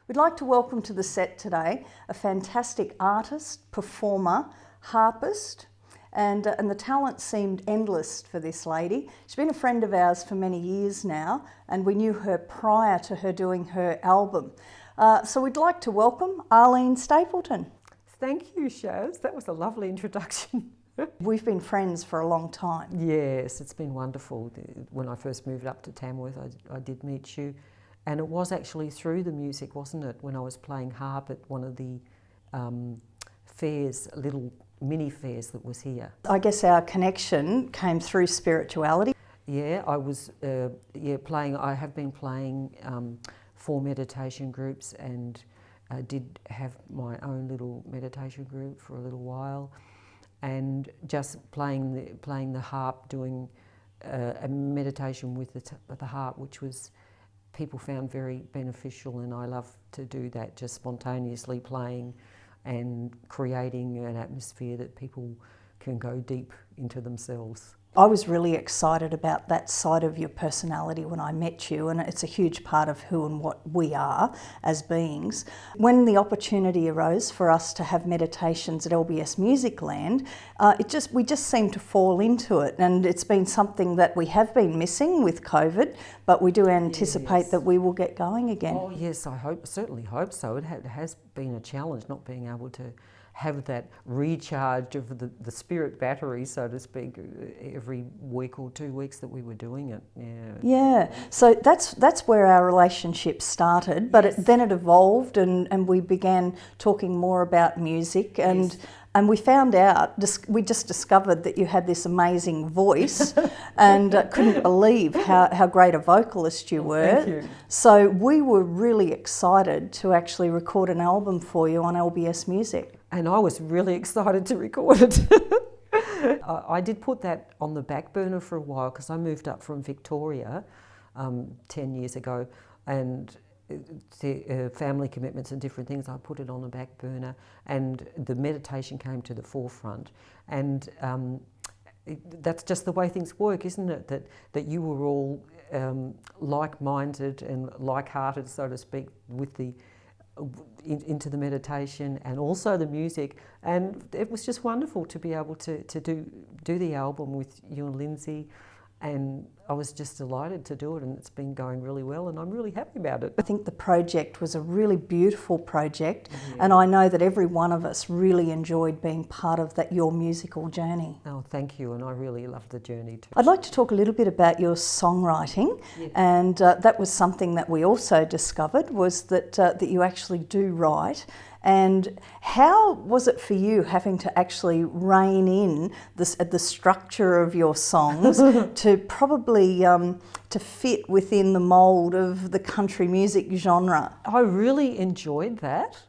We'd like to welcome to the set today a fantastic artist, performer, harpist, and the talent seemed endless for this lady. She's been a friend of ours for many years now, and we knew her prior to her doing her album. So we'd like to welcome Arlene Stapleton. Thank you, Shaz. That was a lovely introduction. We've been friends for a long time. Yes, it's been wonderful. When I first moved up to Tamworth, I did meet you. And it was actually through the music, wasn't it, when I was playing harp at one of the fairs, little mini fairs that was here. I guess our connection came through spirituality. Yeah, I was playing. I have been playing 4 meditation groups, and I did have my own little meditation group for a little while, and just playing the harp, doing a meditation with the harp, which was people found very beneficial, and I love to do that, just spontaneously playing and creating an atmosphere that people can go deep into themselves. I was really excited about that side of your personality when I met you, and it's a huge part of who and what we are as beings. When the opportunity arose for us to have meditations at LBS Musicland, we just seemed to fall into it, and it's been something that we have been missing with COVID, but we do anticipate that we will get going again. Oh yes, certainly hope so. It has been a challenge not being able to have that recharge of the spirit battery, so to speak, every week or 2 weeks that we were doing it. Yeah. So that's where our relationship started, but then it evolved, and we began talking more about music, and we found out, we just discovered that you had this amazing voice and couldn't believe how great a vocalist you were. Thank you. So we were really excited to actually record an album for you on LBS Music. And I was really excited to record it. I did put that on the back burner for a while because I moved up from Victoria 10 years ago, and family commitments and different things, I put it on the back burner, and the meditation came to the forefront. And that's just the way things work, isn't it? That you were all like-minded and like-hearted, so to speak, with into the meditation and also the music, and it was just wonderful to be able to do the album with you and Lindsay, and I was just delighted to do it, and it's been going really well, and I'm really happy about it. I think the project was a really beautiful project, and I know that every one of us really enjoyed being part of your musical journey. Oh, thank you, and I really loved the journey too. I'd like to talk a little bit about your songwriting, and that was something that we also discovered, was that you actually do write. And how was it for you having to actually rein in the structure of your songs to probably to fit within the mould of the country music genre? I really enjoyed that.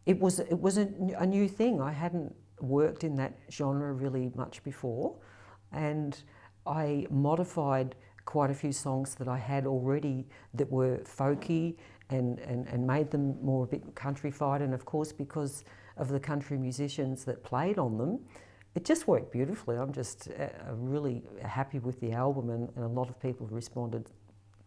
It was a new thing. I hadn't worked in that genre really much before, and I modified quite a few songs that I had already that were folky, and made them more a bit countrified, and of course because of the country musicians that played on them, it just worked beautifully. I'm just really happy with the album, and a lot of people responded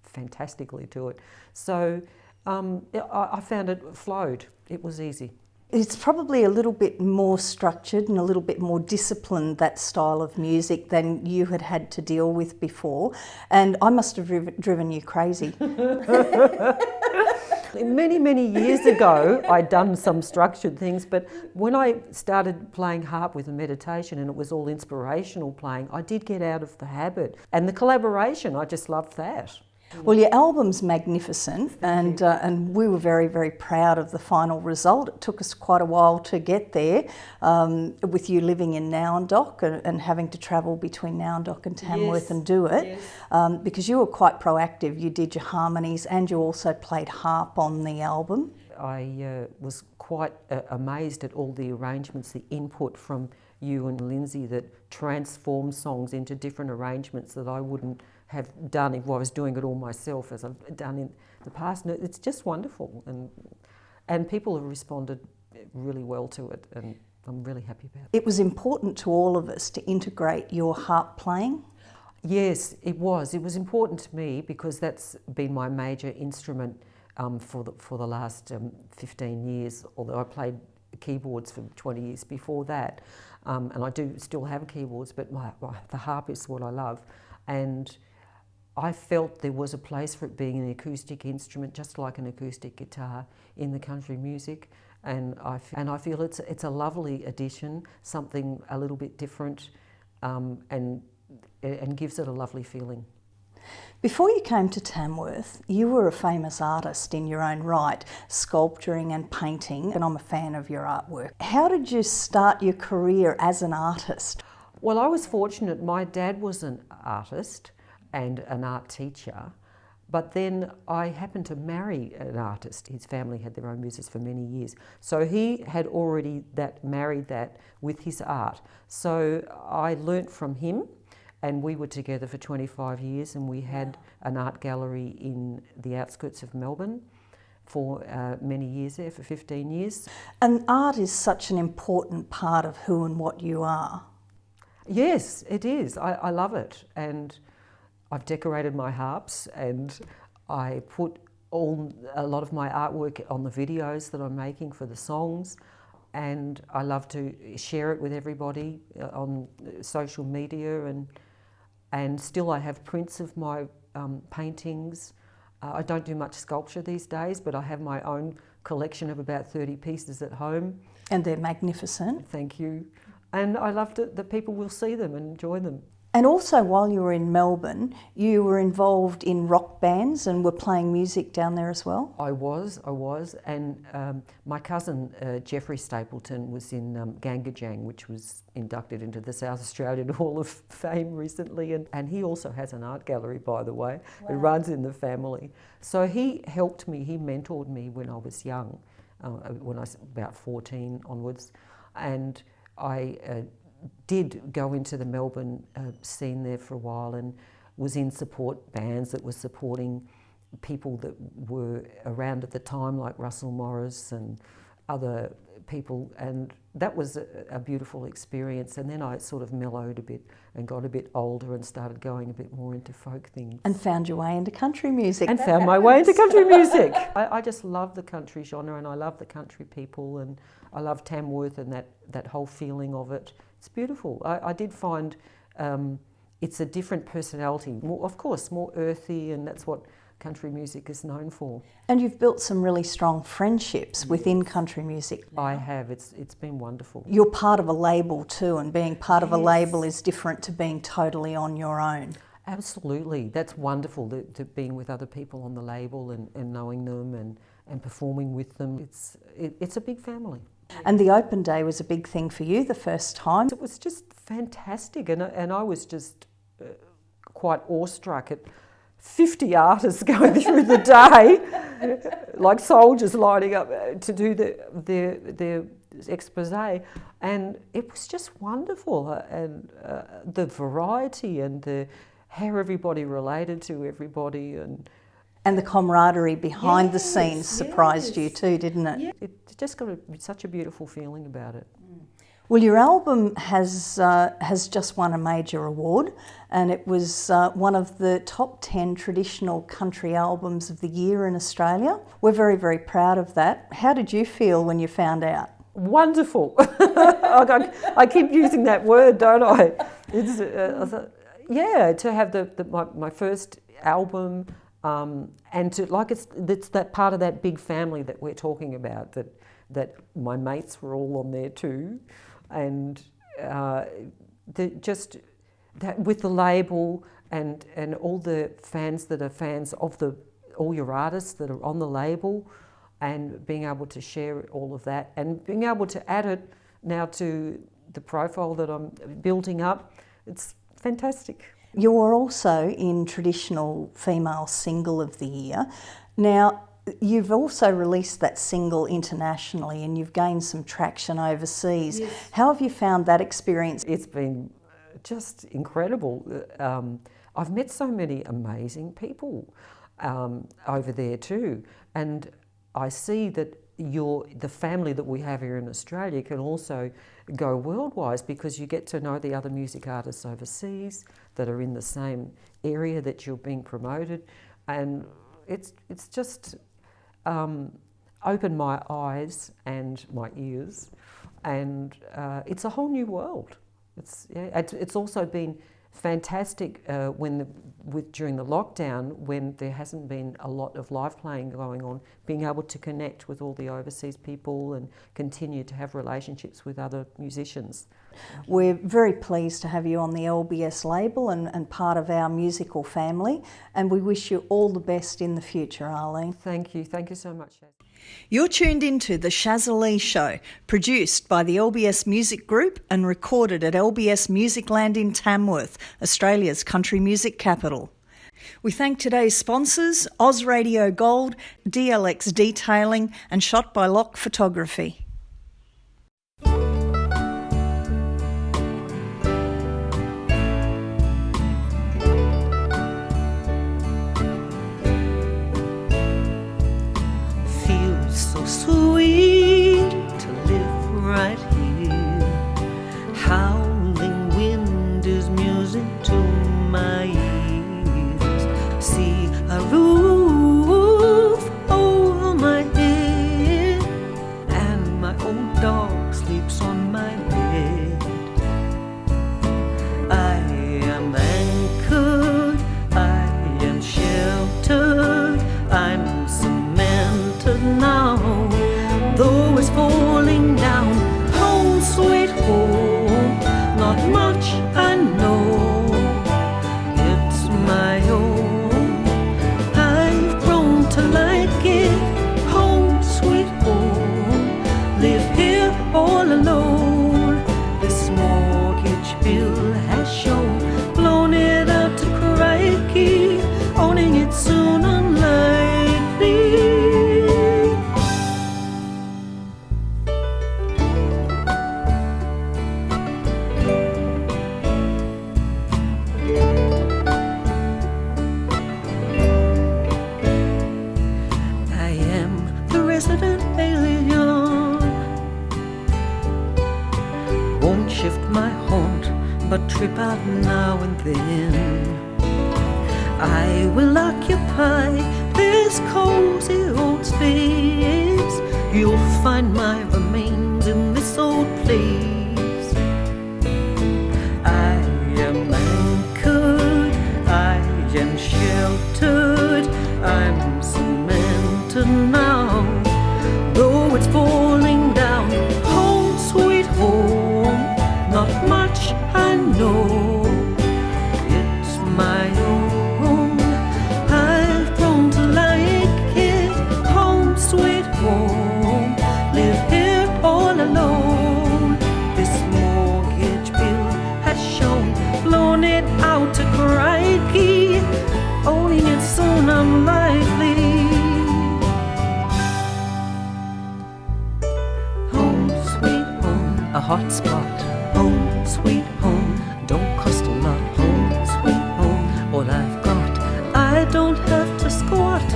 fantastically to it. So I found it flowed. It was easy. It's probably a little bit more structured and a little bit more disciplined, that style of music, than you had to deal with before, and I must have driven you crazy. Many, many years ago, I'd done some structured things, but when I started playing harp with a meditation and it was all inspirational playing, I did get out of the habit. And the collaboration, I just loved that. Well, your album's magnificent, and we were very, very proud of the final result. It took us quite a while to get there, with you living in Nowandock and having to travel between Nowandock and Tamworth and do it, because you were quite proactive. You did your harmonies and you also played harp on the album. I was quite amazed at all the arrangements, the input from you and Lindsay that transformed songs into different arrangements that I wouldn't have done if I was doing it all myself, as I've done in the past. And it's just wonderful, and people have responded really well to it, and I'm really happy about it. It was important to all of us to integrate your harp playing. Yes, it was. It was important to me because that's been my major instrument for the last 15 years, although I played keyboards for 20 years before that. And I do still have keyboards, but the harp is what I love. And I felt there was a place for it being an acoustic instrument, just like an acoustic guitar in the country music. And I feel it's a lovely addition, something a little bit different, and gives it a lovely feeling. Before you came to Tamworth, you were a famous artist in your own right, sculpturing and painting, and I'm a fan of your artwork. How did you start your career as an artist? Well, I was fortunate. My dad was an artist and an art teacher, but then I happened to marry an artist. His family had their own business for many years. So he had already married that with his art. So I learnt from him. And we were together for 25 years, and we had an art gallery in the outskirts of Melbourne for many years there, for 15 years. And art is such an important part of who and what you are. Yes, it is. I love it. And I've decorated my harps, and I put a lot of my artwork on the videos that I'm making for the songs. And I love to share it with everybody on social media, and still I have prints of my paintings. I don't do much sculpture these days, but I have my own collection of about 30 pieces at home. And they're magnificent. Thank you. And I love that people will see them and enjoy them. And also, while you were in Melbourne, you were involved in rock bands and were playing music down there as well? I was. And my cousin, Jeffrey Stapleton, was in Gangajang, which was inducted into the South Australian Hall of Fame recently. And he also has an art gallery, by the way. Wow. It runs in the family. So he helped me, he mentored me when I was young, when I was about 14 onwards. And I did go into the Melbourne scene there for a while, and was in support bands that were supporting people that were around at the time, like Russell Morris and other people, and that was a beautiful experience. And then I sort of mellowed a bit and got a bit older and started going a bit more into folk things. And found your way into country music. And found my way into country music. I just love the country genre, and I love the country people, and I love Tamworth and that whole feeling of it. It's beautiful. I did find it's a different personality, of course, more earthy, and that's what country music is known for. And you've built some really strong friendships within country music. I have. It's been wonderful. You're part of a label too, and being part of a label is different to being totally on your own. Absolutely. That's wonderful, to being with other people on the label and knowing them and performing with them. It's a big family. And the open day was a big thing for you the first time. It was just fantastic, and I was just quite awestruck at 50 artists going through the day, like soldiers lining up to do their expose, and it was just wonderful, and the variety and how everybody related to everybody, and the camaraderie behind the scenes surprised you too, didn't it? Yeah, it just got such a beautiful feeling about it. Well, your album has just won a major award, and it was one of the top 10 traditional country albums of the year in Australia. We're very, very proud of that. How did you feel when you found out? Wonderful. I keep using that word, don't I? It's to have my first album. And it's that part of that big family that we're talking about, that my mates were all on there too, and just that with the label and all the fans that are fans of all your artists that are on the label, and being able to share all of that and being able to add it now to the profile that I'm building up, it's fantastic. You were also in Traditional Female Single of the Year. Now, you've also released that single internationally, and you've gained some traction overseas. Yes. How have you found that experience? It's been just incredible. I've met so many amazing people over there too, and I see that the family that we have here in Australia can also go worldwide, because you get to know the other music artists overseas that are in the same area that you're being promoted, and it's just opened my eyes and my ears, and it's a whole new world. It's also been fantastic during the lockdown, when there hasn't been a lot of live playing going on, being able to connect with all the overseas people and continue to have relationships with other musicians. We're very pleased to have you on the LBS label and part of our musical family, and we wish you all the best in the future, Arlene. Thank you so much, Shaz. You're tuned into the Shaza Leigh Show, produced by the LBS Music Group and recorded at LBS Musicland in Tamworth, Australia's country music capital. We thank today's sponsors, Oz Radio Gold, DLX Detailing and Shot by Lock Photography. So sweet to live right here. Howling wind is music to my ears. See a roof over my head, and my old dog sleeps on my bed. I am anchored, I am sheltered, I'm cemented now. Though it's falling down, home sweet home, not much I know, it's my own. I've grown to like it, home sweet home, live here all alone. This mortgage bill has shown, blown it out to crikey, owning it soon unlikely. But trip out now and then. I will occupy this cozy old space. You'll find my remains in this old place. I am anchored, I am sheltered, I'm cemented now. Though it's falling down, home sweet home, not much I know, it's my own. I've grown to like it, home sweet home, live here all alone. This mortgage bill has shown, blown it out to crikey, owning it soon I'm likely. Home sweet home, a hot spot. Home sweet home, don't cost a lot. Home sweet home, all I've got, I don't have to squat.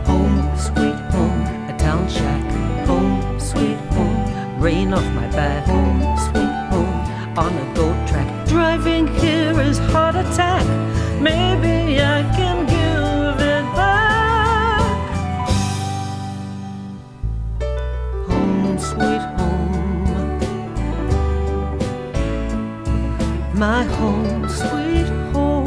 Home sweet home, a town shack. Home sweet home, rain off my back. Home sweet home, on a goat track. Driving here is heart attack. Maybe I can give it back. Home sweet home, my home sweet home.